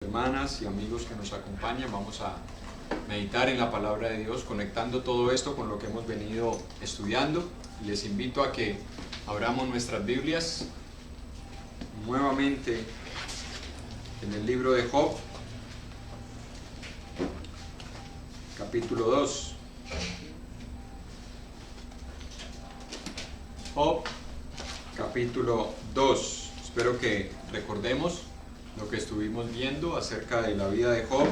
Hermanas y amigos que nos acompañan, vamos a meditar en la palabra de Dios, conectando todo esto con lo que hemos venido estudiando. Les invito a que abramos nuestras Biblias nuevamente en el libro de Job, capítulo 2. Job, capítulo 2. Espero que recordemos lo que estuvimos viendo acerca de la vida de Job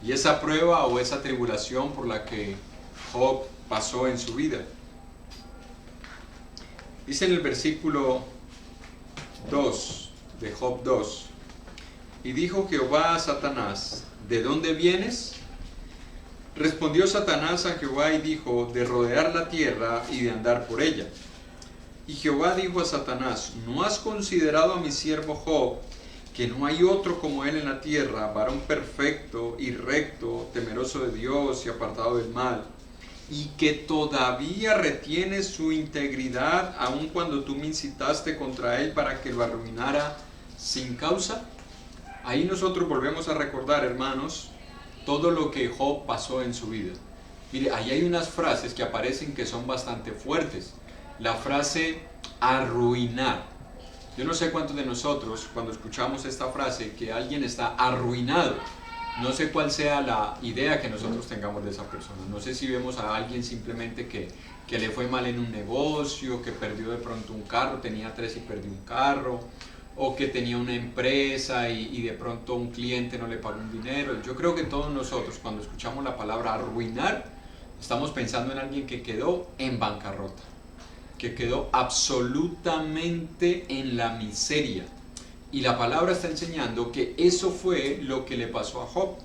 y esa prueba o esa tribulación por la que Job pasó en su vida. Dice en el versículo 2 de Job 2: y dijo Jehová a Satanás, ¿de dónde vienes? Respondió Satanás a Jehová y dijo, de rodear la tierra y de andar por ella. Y Jehová dijo a Satanás, ¿no has considerado a mi siervo Job, que no hay otro como él en la tierra, varón perfecto y recto, temeroso de Dios y apartado del mal, y que todavía retiene su integridad, aun cuando tú me incitaste contra él para que lo arruinara sin causa? Ahí nosotros volvemos a recordar, hermanos, todo lo que Job pasó en su vida. Mire, ahí hay unas frases que aparecen que son bastante fuertes. La frase arruinar. Yo no sé cuántos de nosotros, cuando escuchamos esta frase, que alguien está arruinado, no sé cuál sea la idea que nosotros tengamos de esa persona. No sé si vemos a alguien simplemente que le fue mal en un negocio, que perdió de pronto un carro, tenía 3 y perdió un carro, o que tenía una empresa y de pronto un cliente no le pagó un dinero. Yo creo que todos nosotros, cuando escuchamos la palabra arruinar, estamos pensando en alguien que quedó en bancarrota, que quedó absolutamente en la miseria. Y la palabra está enseñando que eso fue lo que le pasó a Job.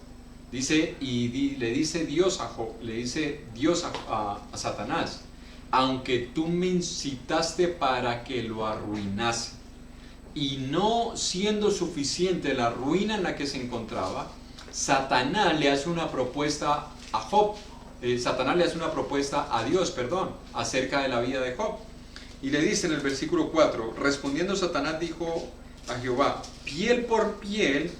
Dice, le dice Dios a Job, le dice Dios a Satanás, aunque tú me incitaste para que lo arruinase. Y no siendo suficiente la ruina en la que se encontraba, Satanás le hace una propuesta a Job. Satanás le hace una propuesta a Dios, acerca de la vida de Job. Y le dice en el versículo 4, respondiendo Satanás dijo a Jehová, piel por piel,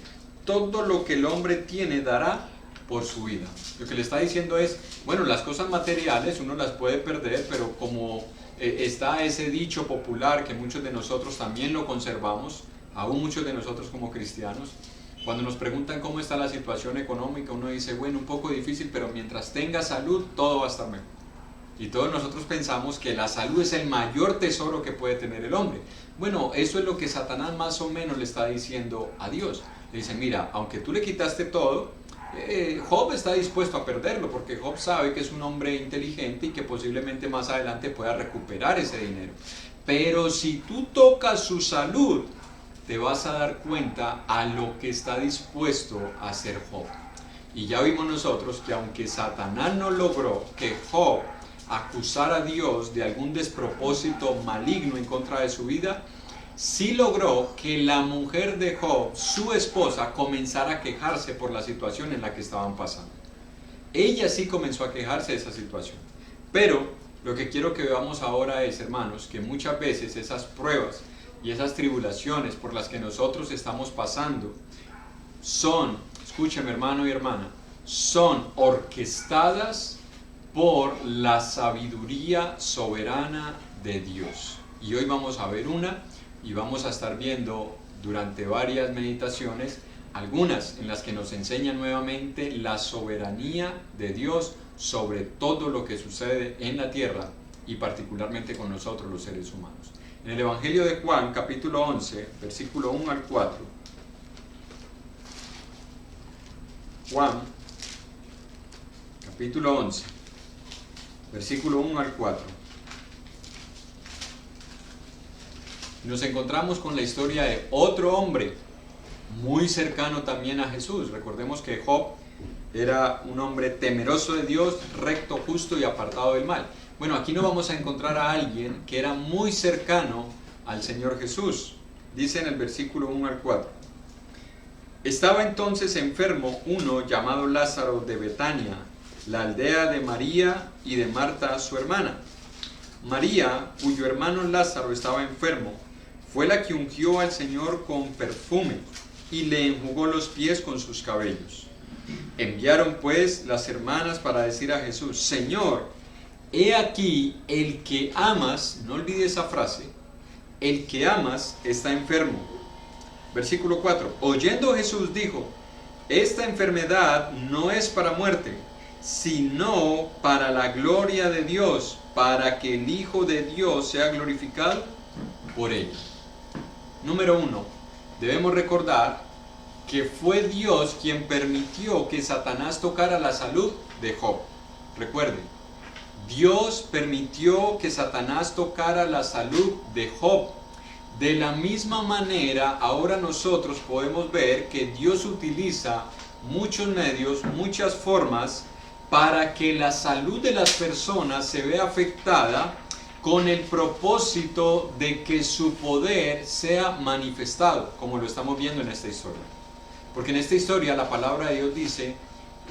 todo lo que el hombre tiene dará por su vida. Lo que le está diciendo es, bueno, las cosas materiales uno las puede perder, pero como está ese dicho popular que muchos de nosotros también lo conservamos, aún muchos de nosotros como cristianos, cuando nos preguntan cómo está la situación económica, uno dice, bueno, un poco difícil, pero mientras tenga salud, todo va a estar mejor. Y todos nosotros pensamos que la salud es el mayor tesoro que puede tener el hombre. Bueno, eso es lo que Satanás más o menos le está diciendo a Dios. Le dice, mira, aunque tú le quitaste todo, Job está dispuesto a perderlo, porque Job sabe que es un hombre inteligente y que posiblemente más adelante pueda recuperar ese dinero. Pero si tú tocas su salud, te vas a dar cuenta a lo que está dispuesto a hacer Job. Y ya vimos nosotros que aunque Satanás no logró que Job acusara a Dios de algún despropósito maligno en contra de su vida, sí logró que la mujer de Job, su esposa, comenzara a quejarse por la situación en la que estaban pasando. Ella sí comenzó a quejarse de esa situación. Pero lo que quiero que veamos ahora es, hermanos, que muchas veces esas pruebas y esas tribulaciones por las que nosotros estamos pasando son, escúcheme hermano y hermana, son orquestadas por la sabiduría soberana de Dios. Y hoy vamos a ver una y vamos a estar viendo durante varias meditaciones algunas en las que nos enseña nuevamente la soberanía de Dios sobre todo lo que sucede en la tierra y particularmente con nosotros los seres humanos. En el Evangelio de Juan, capítulo 11, versículo 1 al 4, Juan, capítulo 11, versículo 1 al 4. Nos encontramos con la historia de otro hombre muy cercano también a Jesús. Recordemos que Job era un hombre temeroso de Dios, recto, justo y apartado del mal. Bueno, aquí nos vamos a encontrar a alguien que era muy cercano al Señor Jesús. Dice en el versículo 1 al 4. Estaba entonces enfermo uno llamado Lázaro de Betania, la aldea de María y de Marta su hermana. María, cuyo hermano Lázaro estaba enfermo, fue la que ungió al Señor con perfume y le enjugó los pies con sus cabellos. Enviaron pues las hermanas para decir a Jesús: Señor, he aquí el que amas, no olvide esa frase, el que amas está enfermo. Versículo 4. Oyendo Jesús dijo: esta enfermedad no es para muerte, sino para la gloria de Dios, para que el Hijo de Dios sea glorificado por ella. Número 1. Debemos recordar que fue Dios quien permitió que Satanás tocara la salud de Job. Recuerden, Dios permitió que Satanás tocara la salud de Job. De la misma manera, ahora nosotros podemos ver que Dios utiliza muchos medios, muchas formas para que la salud de las personas se vea afectada con el propósito de que su poder sea manifestado, como lo estamos viendo en esta historia. Porque en esta historia la palabra de Dios dice,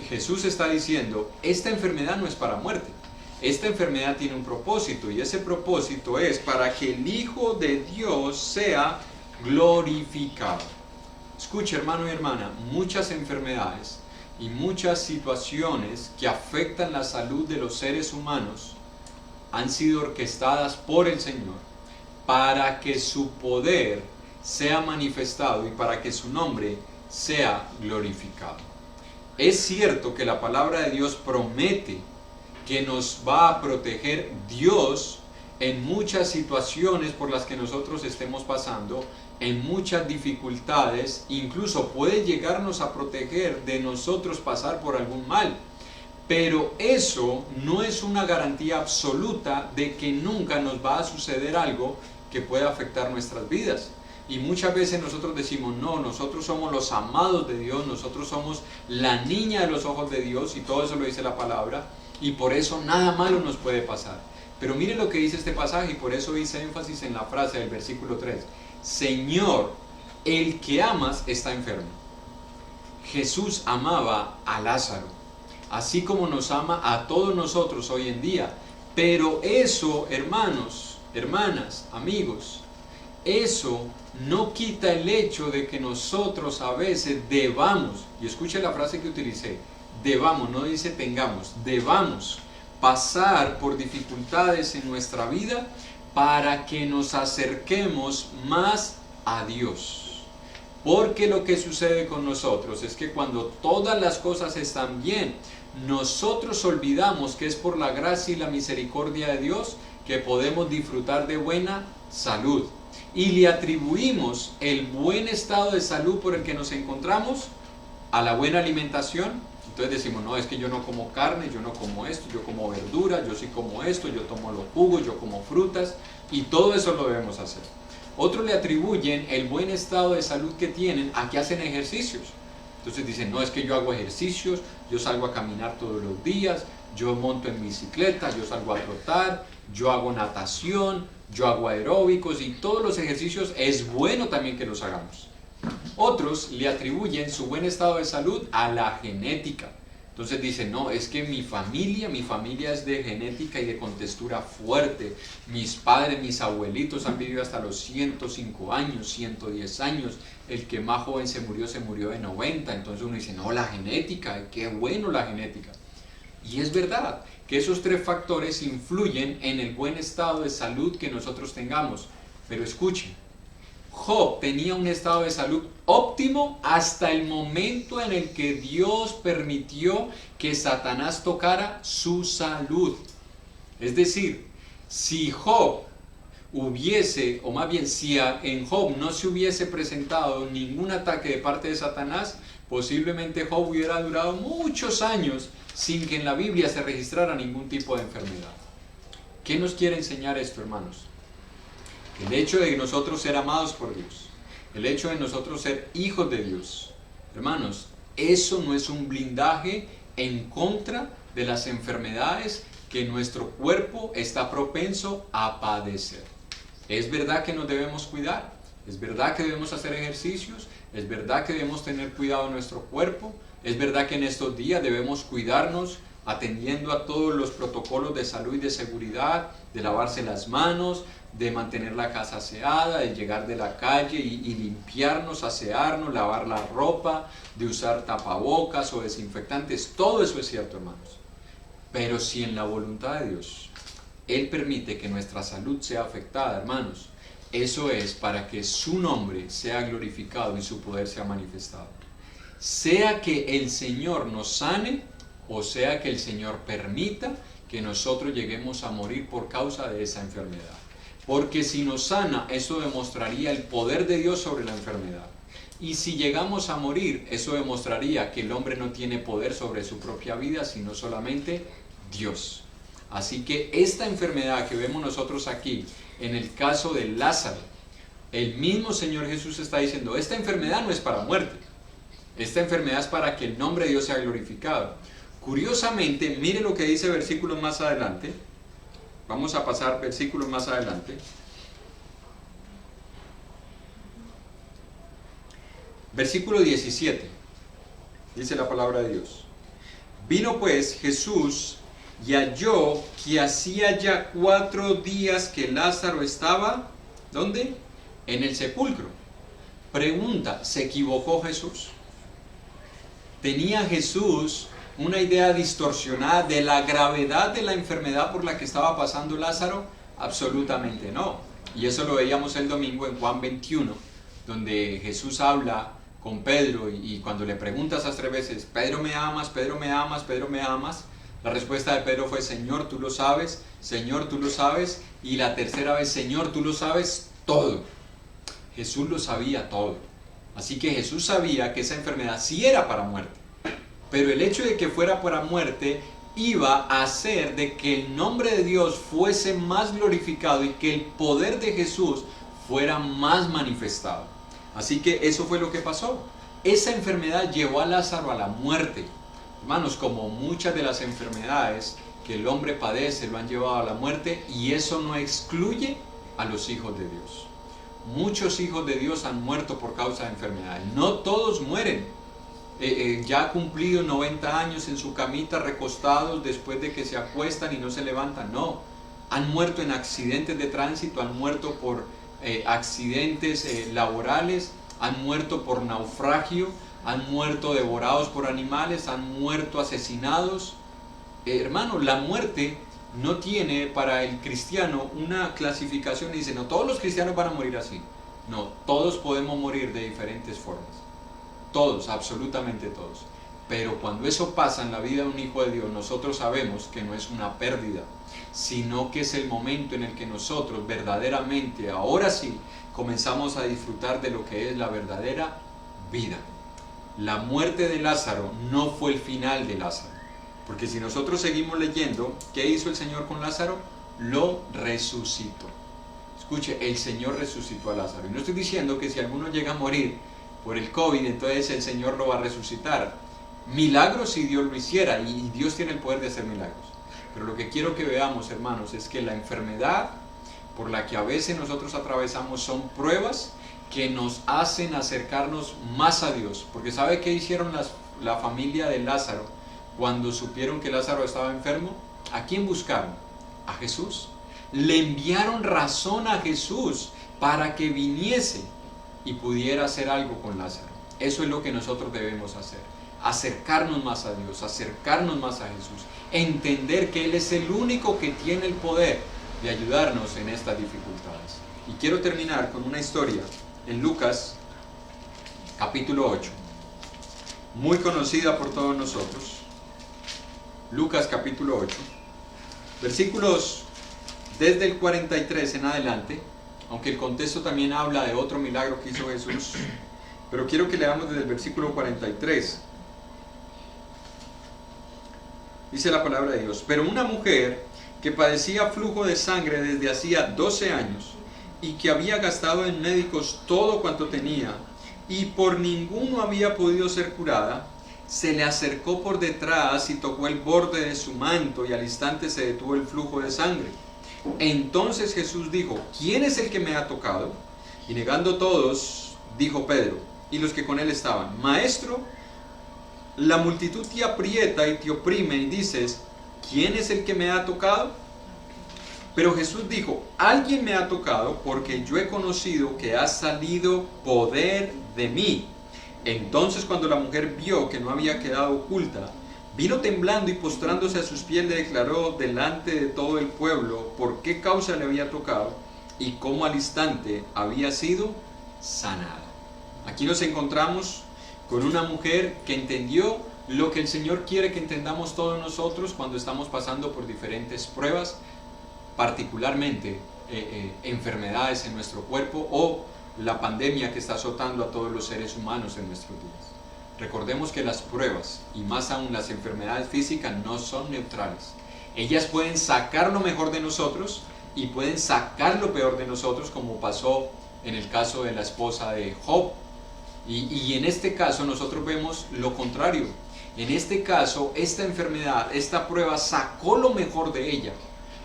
Jesús está diciendo, esta enfermedad no es para muerte. Esta enfermedad tiene un propósito, y ese propósito es para que el Hijo de Dios sea glorificado. Escuche, hermano y hermana, muchas enfermedades y muchas situaciones que afectan la salud de los seres humanos han sido orquestadas por el Señor para que su poder sea manifestado y para que su nombre sea glorificado. Es cierto que la palabra de Dios promete que nos va a proteger Dios en muchas situaciones por las que nosotros estemos pasando, en muchas dificultades, incluso puede llegarnos a proteger de nosotros pasar por algún mal. Pero eso no es una garantía absoluta de que nunca nos va a suceder algo que pueda afectar nuestras vidas. Y muchas veces nosotros decimos, no, nosotros somos los amados de Dios, nosotros somos la niña de los ojos de Dios, y todo eso lo dice la palabra, y por eso nada malo nos puede pasar. Pero mire lo que dice este pasaje, y por eso hice énfasis en la frase del versículo 3. Señor, el que amas está enfermo. Jesús amaba a Lázaro, así como nos ama a todos nosotros hoy en día. Pero eso, hermanos, hermanas, amigos, eso no quita el hecho de que nosotros a veces debamos, y escuche la frase que utilicé, debamos, no dice tengamos, debamos pasar por dificultades en nuestra vida para que nos acerquemos más a Dios. Porque lo que sucede con nosotros es que cuando todas las cosas están bien, nosotros olvidamos que es por la gracia y la misericordia de Dios que podemos disfrutar de buena salud. Y le atribuimos el buen estado de salud por el que nos encontramos a la buena alimentación. Entonces decimos, no, es que yo no como carne, yo no como esto, yo como verdura, yo sí como esto, yo tomo los jugos, yo como frutas, y todo eso lo debemos hacer. Otros le atribuyen el buen estado de salud que tienen a que hacen ejercicios. Entonces dicen, no, es que yo hago ejercicios, yo salgo a caminar todos los días, yo monto en bicicleta, yo salgo a trotar, yo hago natación, yo hago aeróbicos, y todos los ejercicios es bueno también que los hagamos. Otros le atribuyen su buen estado de salud a la genética. Entonces dicen, no, es que mi familia es de genética y de contextura fuerte. Mis padres, mis abuelitos han vivido hasta los 105 años, 110 años. El que más joven se murió de 90. Entonces uno dice, no, la genética, qué bueno la genética. Y es verdad que esos tres factores influyen en el buen estado de salud que nosotros tengamos. Pero escuchen, Job tenía un estado de salud óptimo hasta el momento en el que Dios permitió que Satanás tocara su salud. Es decir, si Job hubiese, o más bien si en Job no se hubiese presentado ningún ataque de parte de Satanás, posiblemente Job hubiera durado muchos años sin que en la Biblia se registrara ningún tipo de enfermedad. ¿Qué nos quiere enseñar esto, hermanos? El hecho de nosotros ser amados por Dios, el hecho de nosotros ser hijos de Dios, hermanos, eso no es un blindaje en contra de las enfermedades que nuestro cuerpo está propenso a padecer. Es verdad que nos debemos cuidar, es verdad que debemos hacer ejercicios, es verdad que debemos tener cuidado de nuestro cuerpo, es verdad que en estos días debemos cuidarnos atendiendo a todos los protocolos de salud y de seguridad, de lavarse las manos, de mantener la casa aseada, de llegar de la calle y limpiarnos, asearnos, lavar la ropa, de usar tapabocas o desinfectantes. Todo eso es cierto, hermanos. Pero si en la voluntad de Dios Él permite que nuestra salud sea afectada, hermanos, eso es para que su nombre sea glorificado y su poder sea manifestado. Sea que el Señor nos sane o sea que el Señor permita que nosotros lleguemos a morir por causa de esa enfermedad. Porque si nos sana, eso demostraría el poder de Dios sobre la enfermedad. Y si llegamos a morir, eso demostraría que el hombre no tiene poder sobre su propia vida, sino solamente Dios. Así que esta enfermedad que vemos nosotros aquí, en el caso de Lázaro, el mismo Señor Jesús está diciendo, esta enfermedad no es para muerte. Esta enfermedad es para que el nombre de Dios sea glorificado. Curiosamente, mire lo que dice versículos más adelante. Vamos a pasar versículos más adelante. Versículo 17. Dice la palabra de Dios. Vino pues Jesús y halló que hacía ya 4 días que Lázaro estaba, ¿dónde? En el sepulcro. Pregunta, ¿se equivocó Jesús? ¿Tenía Jesús una idea distorsionada de la gravedad de la enfermedad por la que estaba pasando Lázaro? Absolutamente no. Y eso lo veíamos el domingo en Juan 21, donde Jesús habla con Pedro y cuando le pregunta esas 3 veces, Pedro me amas, Pedro me amas, Pedro me amas, la respuesta de Pedro fue, Señor, tú lo sabes, Señor, tú lo sabes, y la tercera vez, Señor, tú lo sabes todo. Jesús lo sabía todo. Así que Jesús sabía que esa enfermedad sí era para muerte. Pero el hecho de que fuera para muerte iba a hacer de que el nombre de Dios fuese más glorificado y que el poder de Jesús fuera más manifestado. Así que eso fue lo que pasó. Esa enfermedad llevó a Lázaro a la muerte. Hermanos, como muchas de las enfermedades que el hombre padece lo han llevado a la muerte, y eso no excluye a los hijos de Dios. Muchos hijos de Dios han muerto por causa de enfermedades. No todos mueren. Ya cumplido 90 años en su camita recostados después de que se acuestan y no se levantan. No, han muerto en accidentes de tránsito, han muerto por accidentes laborales, han muerto por naufragio, han muerto devorados por animales, han muerto asesinados. Hermano, la muerte no tiene para el cristiano una clasificación y dice, no, todos los cristianos van a morir así. No, todos podemos morir de diferentes formas. Todos, absolutamente todos. Pero cuando eso pasa en la vida de un hijo de Dios, nosotros sabemos que no es una pérdida, sino que es el momento en el que nosotros verdaderamente, ahora sí, comenzamos a disfrutar de lo que es la verdadera vida. La muerte de Lázaro no fue el final de Lázaro. Porque si nosotros seguimos leyendo, ¿qué hizo el Señor con Lázaro? Lo resucitó. Escuche, el Señor resucitó a Lázaro. Y no estoy diciendo que si alguno llega a morir por el COVID, entonces el Señor lo va a resucitar. Milagros si Dios lo hiciera, y Dios tiene el poder de hacer milagros. Pero lo que quiero que veamos, hermanos, es que la enfermedad por la que a veces nosotros atravesamos son pruebas que nos hacen acercarnos más a Dios. Porque ¿sabe qué hicieron la familia de Lázaro cuando supieron que Lázaro estaba enfermo? ¿A quién buscaron? A Jesús. Le enviaron razón a Jesús para que viniese y pudiera hacer algo con Lázaro. Eso es lo que nosotros debemos hacer. Acercarnos más a Dios, acercarnos más a Jesús. Entender que Él es el único que tiene el poder de ayudarnos en estas dificultades. Y quiero terminar con una historia en Lucas capítulo 8, muy conocida por todos nosotros. Lucas capítulo 8, versículos desde el 43 en adelante, aunque el contexto también habla de otro milagro que hizo Jesús, pero quiero que leamos desde el versículo 43. Dice la palabra de Dios: pero una mujer que padecía flujo de sangre desde hacía 12 años y que había gastado en médicos todo cuanto tenía y por ninguno había podido ser curada, se le acercó por detrás y tocó el borde de su manto, y al instante se detuvo el flujo de sangre. Entonces Jesús dijo: ¿quién es el que me ha tocado? Y negando todos, dijo Pedro y los que con él estaban: Maestro, la multitud te aprieta y te oprime y dices: ¿quién es el que me ha tocado? Pero Jesús dijo, alguien me ha tocado porque yo he conocido que ha salido poder de mí. Entonces cuando la mujer vio que no había quedado oculta, vino temblando y postrándose a sus pies le declaró delante de todo el pueblo por qué causa le había tocado y cómo al instante había sido sanada. Aquí nos encontramos con una mujer que entendió lo que el Señor quiere que entendamos todos nosotros cuando estamos pasando por diferentes pruebas, particularmente enfermedades en nuestro cuerpo o la pandemia que está azotando a todos los seres humanos en nuestros días. Recordemos que las pruebas, y más aún las enfermedades físicas, no son neutrales. Ellas pueden sacar lo mejor de nosotros y pueden sacar lo peor de nosotros, como pasó en el caso de la esposa de Job. Y en este caso nosotros vemos lo contrario. En este caso, esta enfermedad, esta prueba sacó lo mejor de ella,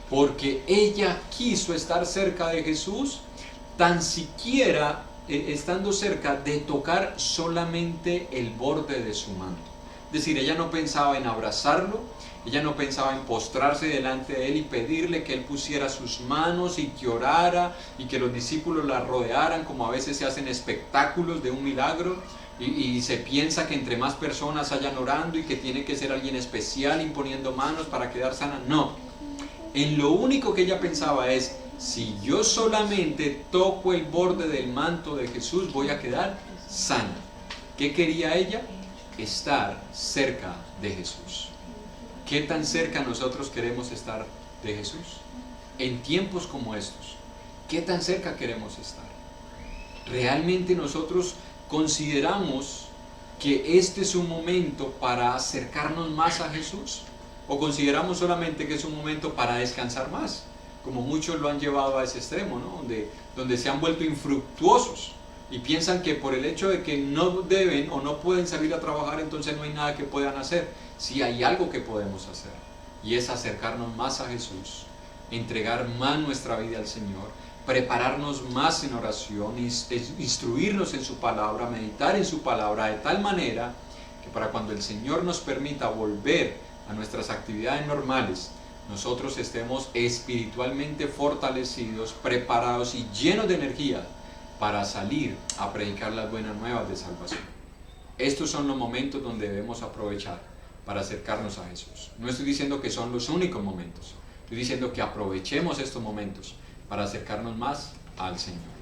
porque ella quiso estar cerca de Jesús, tan siquiera estando cerca de tocar solamente el borde de su manto. Es decir, ella no pensaba en abrazarlo, ella no pensaba en postrarse delante de él y pedirle que él pusiera sus manos y que orara y que los discípulos la rodearan, como a veces se hacen espectáculos de un milagro y se piensa que entre más personas hayan orando y que tiene que ser alguien especial imponiendo manos para quedar sana. No, en lo único que ella pensaba es, si yo solamente toco el borde del manto de Jesús voy a quedar sana. ¿Qué quería ella? Estar cerca de Jesús. ¿Qué tan cerca nosotros queremos estar de Jesús? En tiempos como estos, ¿qué tan cerca queremos estar? ¿Realmente nosotros consideramos que este es un momento para acercarnos más a Jesús? ¿O consideramos solamente que es un momento para descansar más? Como muchos lo han llevado a ese extremo, ¿no? donde se han vuelto infructuosos y piensan que por el hecho de que no deben o no pueden salir a trabajar, entonces no hay nada que puedan hacer. Sí hay algo que podemos hacer, y es acercarnos más a Jesús, entregar más nuestra vida al Señor, prepararnos más en oración, instruirnos en su palabra, meditar en su palabra, de tal manera que para cuando el Señor nos permita volver a nuestras actividades normales, nosotros estemos espiritualmente fortalecidos, preparados y llenos de energía para salir a predicar las buenas nuevas de salvación. Estos son los momentos donde debemos aprovechar para acercarnos a Jesús. No estoy diciendo que son los únicos momentos, estoy diciendo que aprovechemos estos momentos para acercarnos más al Señor.